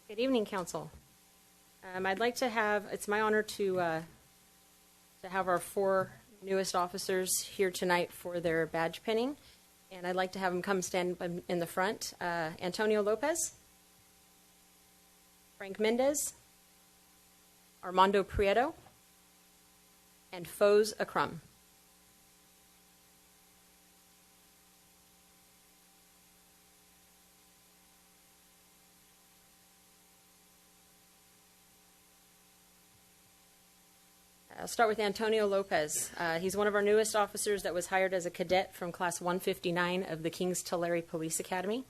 Good evening, Council. It's my honor to have our 4 newest officers here tonight for their badge pinning. And I'd like to have them come stand in the front. Antonio Lopez, Frank Mendez, Armando Prieto, and Fawz Akram. I'll start with Antonio Lopez. He's one of our newest officers that was hired as a cadet from Class 159 of the King's Tulare Police Academy.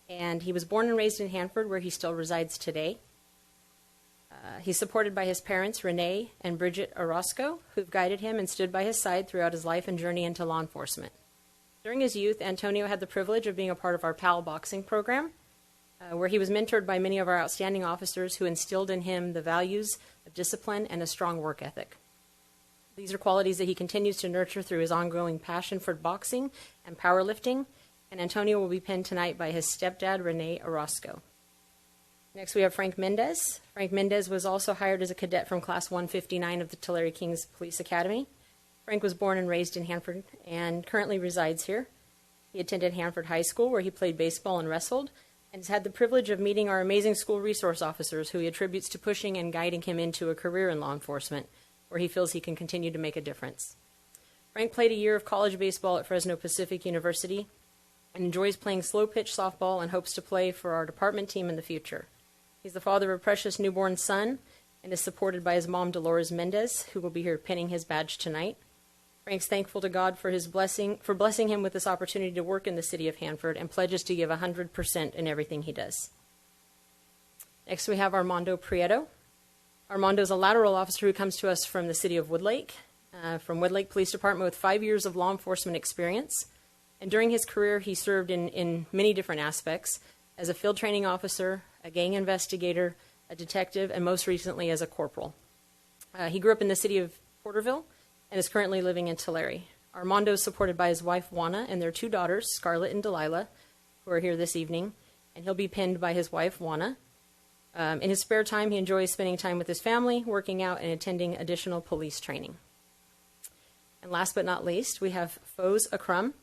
And he was born and raised in Hanford, where he still resides today. He's supported by his parents, Renee and Bridget Orozco, who've guided him and stood by his side throughout his life and journey into law enforcement. During his youth, Antonio had the privilege of being a part of our PAL boxing program, where he was mentored by many of our outstanding officers who instilled in him the values of discipline and a strong work ethic. These are qualities that he continues to nurture through his ongoing passion for boxing and powerlifting, and Antonio will be pinned tonight by his stepdad, Renee Orozco. Next, we have Frank Mendez. Frank Mendez was also hired as a cadet from Class 159 of the Tulare King's Police Academy. Frank was born and raised in Hanford and currently resides here. He attended Hanford High School, where he played baseball and wrestled, and has had the privilege of meeting our amazing school resource officers, who he attributes to pushing and guiding him into a career in law enforcement, where he feels he can continue to make a difference. Frank played a year of college baseball at Fresno Pacific University and enjoys playing slow pitch softball and hopes to play for our department team in the future. He's the father of a precious newborn son and is supported by his mom, Dolores Mendes, who will be here pinning his badge tonight. Frank's thankful to God for blessing him with this opportunity to work in the city of Hanford, and pledges to give 100% in everything he does. Next, we have Armando Prieto. Armando is a lateral officer who comes to us from the city of Woodlake, from Woodlake Police Department, with 5 years of law enforcement experience. And during his career, he served in many different aspects as a field training officer, a gang investigator, a detective, and most recently as a corporal. He grew up in the city of Porterville and is currently living in Tulare. Armando is supported by his wife, Juana, and their 2 daughters, Scarlett and Delilah, who are here this evening, and he'll be pinned by his wife, Juana. In his spare time, he enjoys spending time with his family, working out, and attending additional police training. And last but not least, we have Fawz Akram,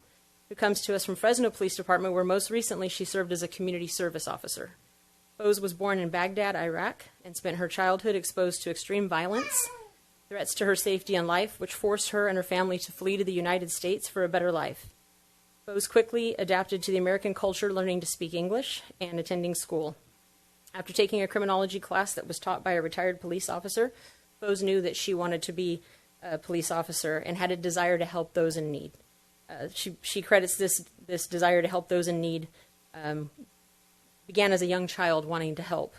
who comes to us from Fresno Police Department, where most recently she served as a community service officer. Fawz was born in Baghdad, Iraq, and spent her childhood exposed to extreme violence, threats to her safety and life, which forced her and her family to flee to the United States for a better life. Fawz quickly adapted to the American culture, learning to speak English and attending school. After taking a criminology class that was taught by a retired police officer, Fawz knew that she wanted to be a police officer and had a desire to help those in need. She credits this desire to help those in need began as a young child, wanting to help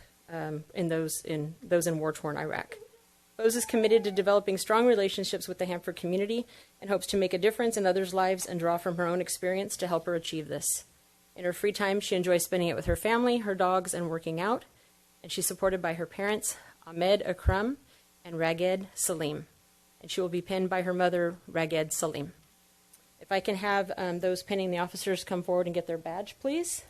in those in war-torn Iraq. Fawz is committed to developing strong relationships with the Hanford community and hopes to make a difference in others' lives and draw from her own experience to help her achieve this. In her free time, she enjoys spending it with her family, her dogs, and working out, and she's supported by her parents, Ahmed Akram and Raged Salim, and she will be pinned by her mother, Raged Salim. If I can have those pinning the officers come forward and get their badge, please.